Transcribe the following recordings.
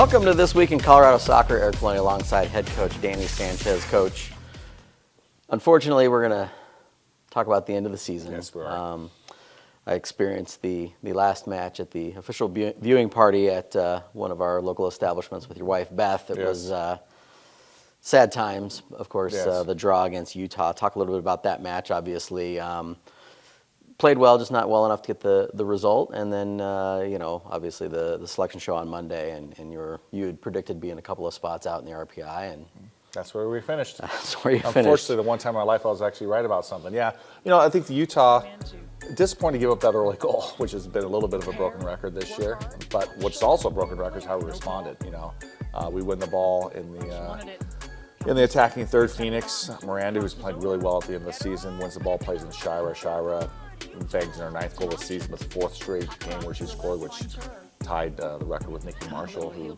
Welcome to This Week in Colorado Soccer. Eric Maloney alongside head coach Danny Sanchez. Coach, unfortunately, we're going to talk about the end of the season. Yes, we are. I experienced the last match at the official viewing party at one of our local establishments with your wife, Beth. It was sad times, of course, the draw against Utah. Talk a little bit about that match, obviously. Played well, just not well enough to get the result. And then, obviously the selection show on Monday, and you had predicted being a couple of spots out in the RPI. And that's where we finished. That's where you finished. Unfortunately, the one time in my life I was actually right about something. Yeah, I think the Utah, disappointed to give up that early goal, which has been a little bit of a broken record this year. But what's also a broken record is how we responded. We win the ball in the attacking third. Phoenix, Miranda, who's played really well at the end of the season, wins the ball, plays in Shira. Shira bangs in her 9th goal of the season, with the 4th straight game where she scored, which tied the record with Nikki Marshall, who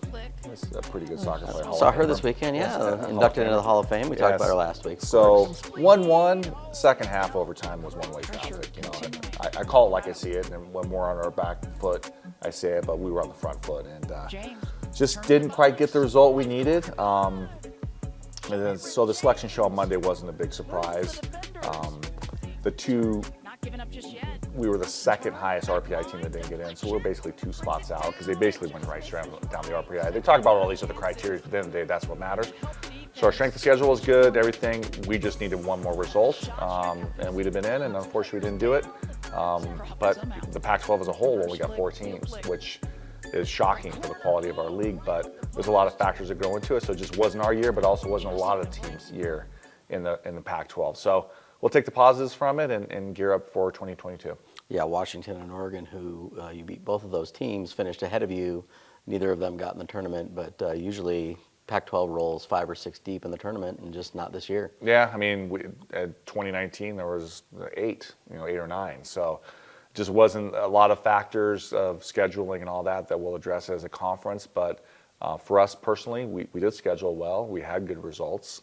is a pretty good soccer player. Saw her this weekend, inducted into the Hall of Fame. We talked about her last week. So 1-1, second half overtime was one-way traffic. I call it like I see it, and when we're on our back foot, I say it, but we were on the front foot, and just didn't quite get the result we needed. And then, so the selection show on Monday wasn't a big surprise. We were the second highest RPI team that didn't get in, so we're basically 2 spots out, because they basically went right straight down the RPI. They talk about all these other criteria, but at the end of the day, that's what matters. So our strength of schedule was good, everything. We just needed one more result, and we'd have been in, and unfortunately we didn't do it. But the Pac-12 as a whole only got 4 teams, which is shocking for the quality of our league, but there's a lot of factors that go into it, so it just wasn't our year, but also wasn't a lot of teams' year in the Pac-12. So we'll take the positives from it and gear up for 2022. Yeah, Washington and Oregon, who you beat both of those teams, finished ahead of you. Neither of them got in the tournament, but usually Pac-12 rolls 5 or 6 deep in the tournament, and just not this year. Yeah, I mean, at 2019 there was 8 or 9. So just wasn't a lot of factors of scheduling and all that we'll address as a conference. But for us personally, we did schedule well. We had good results.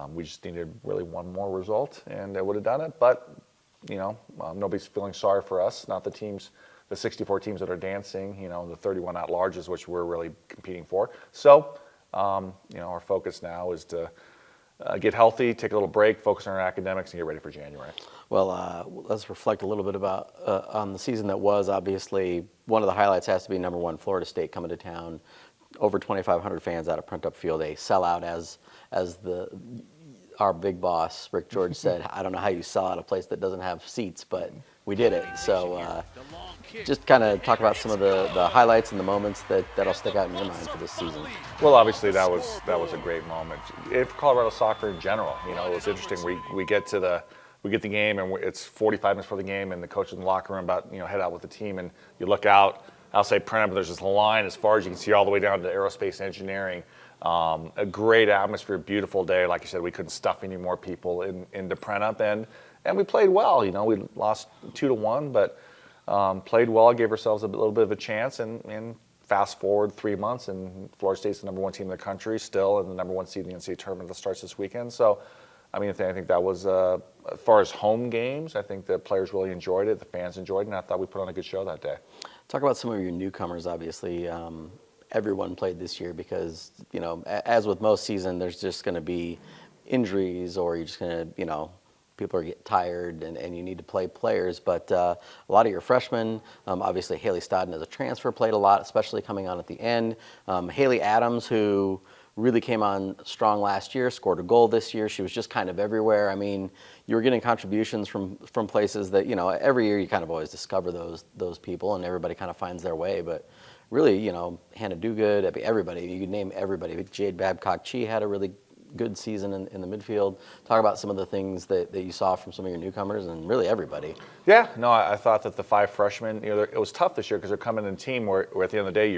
We just needed really one more result, and it would have done it. But nobody's feeling sorry for us. Not the teams, the 64 teams that are dancing. The 31 at-larges, which we're really competing for. So, our focus now is to get healthy, take a little break, focus on our academics, and get ready for January. Well, let's reflect a little bit about on the season that was. Obviously, one of the highlights has to be number 1, Florida State coming to town. Over 2,500 fans out of Print-Up Field. A sellout, as our big boss Rick George said. I don't know how you sell out a place that doesn't have seats, but we did it. So just kind of talk about some of the highlights and the moments that'll stick out in your mind for this season. Well, obviously that was a great moment. For Colorado soccer in general, it was interesting. We get the game, and it's 45 minutes before the game, and the coach in the locker room about head out with the team, and you look out. I'll say Print-Up, but there's this line as far as you can see all the way down to aerospace engineering. A great atmosphere, beautiful day. Like I said, we couldn't stuff any more people into Print-Up, and we played well. We lost 2-1, but played well, gave ourselves a little bit of a chance, and fast forward 3 months, and Florida State's the number 1 team in the country still, and the number 1 seed in the NCAA tournament that starts this weekend. So, I think that was, as far as home games, I think the players really enjoyed it, the fans enjoyed it, and I thought we put on a good show that day. Talk about some of your newcomers, obviously. Everyone played this year because, as with most season, there's just going to be injuries, or you're just going to, people are getting tired and you need to play players. But a lot of your freshmen, obviously Hayley Stodden as a transfer played a lot, especially coming on at the end. Hayley Adams, who really came on strong last year, scored a goal this year. She was just kind of everywhere. You were getting contributions from places that, every year you kind of always discover those people, and everybody kind of finds their way. But really, Hannah Duguid, everybody, you could name everybody. Jade Babcock-Chi had a really good season in the midfield. Talk about some of the things that you saw from some of your newcomers, and really everybody. Yeah, no, I thought that the 5 freshmen, it was tough this year because they're coming in a team where at the end of the day,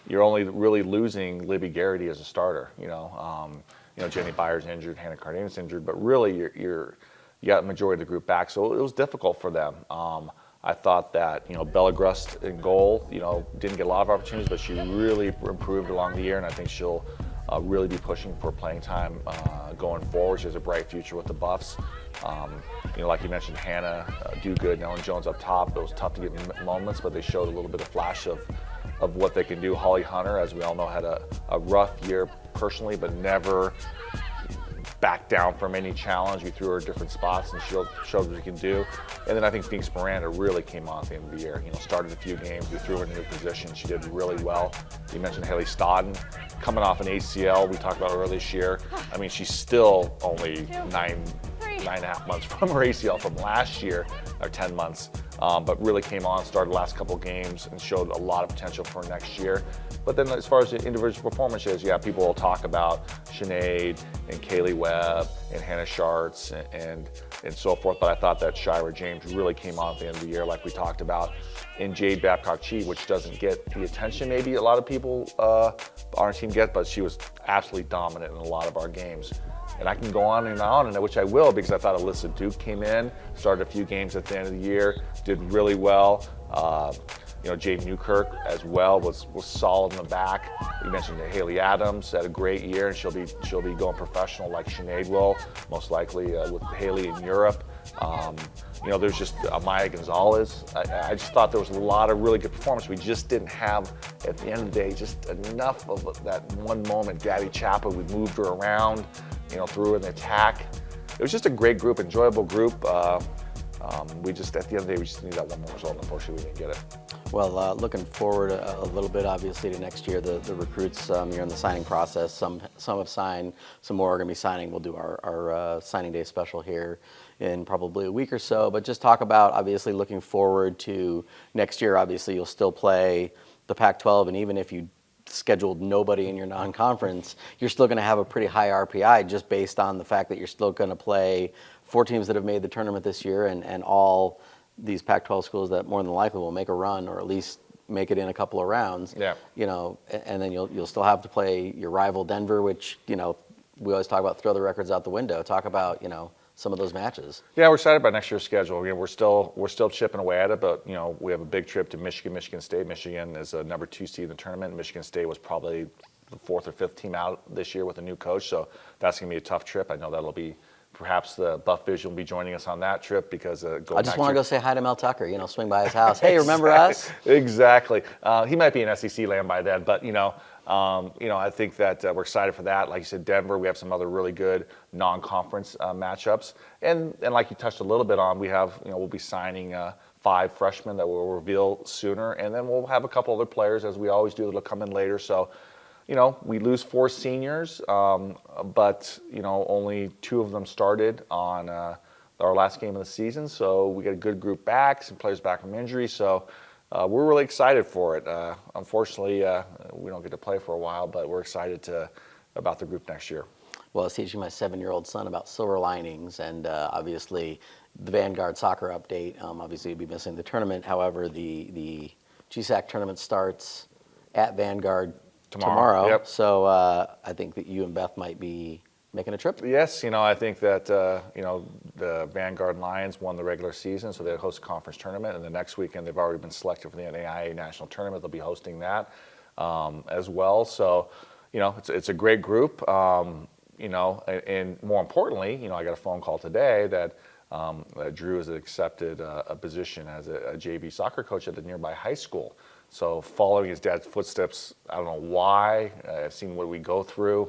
you're only really losing Libby Garrity as a starter. Jenny Byers injured, Hannah Cardenas injured, but really you got the majority of the group back, so it was difficult for them. I thought that Bella Grust in goal, didn't get a lot of opportunities, but she really improved along the year, and I think she'll really be pushing for playing time going forward. She has a bright future with the Buffs. Like you mentioned, Hannah Duguid and Ellen Jones up top. It was tough to get moments, but they showed a little bit of flash of of what they can do. Holly Hunter, as we all know, had a rough year personally, but never backed down from any challenge. We threw her different spots and showed what she can do. And then I think Phoenix Miranda really came on at the end of the year. Started a few games. We threw her in a new position. She did really well. You mentioned Hayley Stodden coming off an ACL. We talked about earlier this year. I mean, she's still only 9.5 months from her ACL from last year, or 10 months. But really came on, started the last couple games, and showed a lot of potential for next year. But then as far as the individual performances, yeah, people will talk about Sinead and Kaylee Webb and Hannah Schartz and so forth. But I thought that Shira James really came on at the end of the year, like we talked about, and Jade Babcock-Chee, which doesn't get the attention maybe a lot of people on our team get, but she was absolutely dominant in a lot of our games. And I can go on, and which I will, because I thought Alyssa Duke came in, started a few games at the end of the year, did really well. Jade Newkirk as well was solid in the back. You mentioned Hayley Adams had a great year, and she'll be going professional like Sinead will, most likely with Hayley in Europe. There's just Maya Gonzalez. I just thought there was a lot of really good performance. We just didn't have, at the end of the day, just enough of that one moment. Gabby Chapa, we moved her around, threw her in the attack. It was just a great group, enjoyable group. We just, at the end of the day, we just need that one more result. Unfortunately, we didn't get it. Well, looking forward a little bit, obviously, to next year. The recruits, you're in the signing process. Some have signed. Some more are going to be signing. We'll do our signing day special here in probably a week or so. But just talk about, obviously, looking forward to next year. Obviously, you'll still play the Pac-12, and even if you scheduled nobody in your non-conference, you're still going to have a pretty high RPI just based on the fact that you're still going to play 4 teams that have made the tournament this year, and all these Pac-12 schools that more than likely will make a run or at least make it in a couple of rounds. Yeah. And then you'll still have to play your rival Denver, which we always talk about throw the records out the window. Talk about some of those matches. Yeah, we're excited about next year's schedule. We're still chipping away at it, but we have a big trip to Michigan State. Michigan is a number 2 seed in the tournament. Michigan State was probably the 4th or 5th team out this year with a new coach, so that's going to be a tough trip. I know that'll be. Perhaps the Buff Vision will be joining us on that trip because I just want to go say hi to Mel Tucker. Swing by his house. Hey, remember us? Exactly. He might be in SEC land by then, but I think that we're excited for that. Like you said, Denver. We have some other really good non-conference matchups, and like you touched a little bit on, we have we'll be signing 5 freshmen that we'll reveal sooner, and then we'll have a couple other players as we always do that'll come in later. So. We lose 4 seniors, but only 2 of them started on our last game of the season. So we get a good group back, some players back from injury. So we're really excited for it. Unfortunately, we don't get to play for a while, but we're excited about the group next year. Well, I was teaching my 7-year-old son about silver linings, and obviously the Vanguard soccer update. Obviously, you'll be missing the tournament. However, the GSAC tournament starts at Vanguard tomorrow. Yep. So I think that you and Beth might be making a trip. Yes, I think that the Vanguard Lions won the regular season, so they host a conference tournament, and the next weekend they've already been selected for the NAIA National Tournament. They'll be hosting that as well. So it's a great group. And more importantly, I got a phone call today that Drew has accepted a position as a JV soccer coach at a nearby high school. So following his dad's footsteps, I don't know why. I've seen what we go through,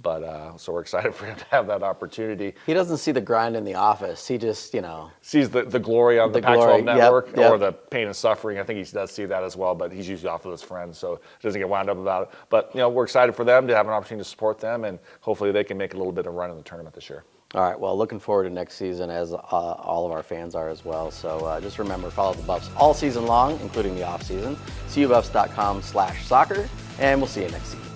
but so we're excited for him to have that opportunity. He doesn't see the grind in the office. He just, sees the glory on the Pac-12 glory. network Yep. or the pain and suffering. I think he does see that as well, but he's usually off with his friends, so he doesn't get wound up about it. But we're excited for them to have an opportunity to support them, and hopefully they can make a little bit of run in the tournament this year. All right, well, looking forward to next season, as all of our fans are as well. So just remember, follow the Buffs all season long, including the off season. CUBuffs.com/soccer, and we'll see you next season.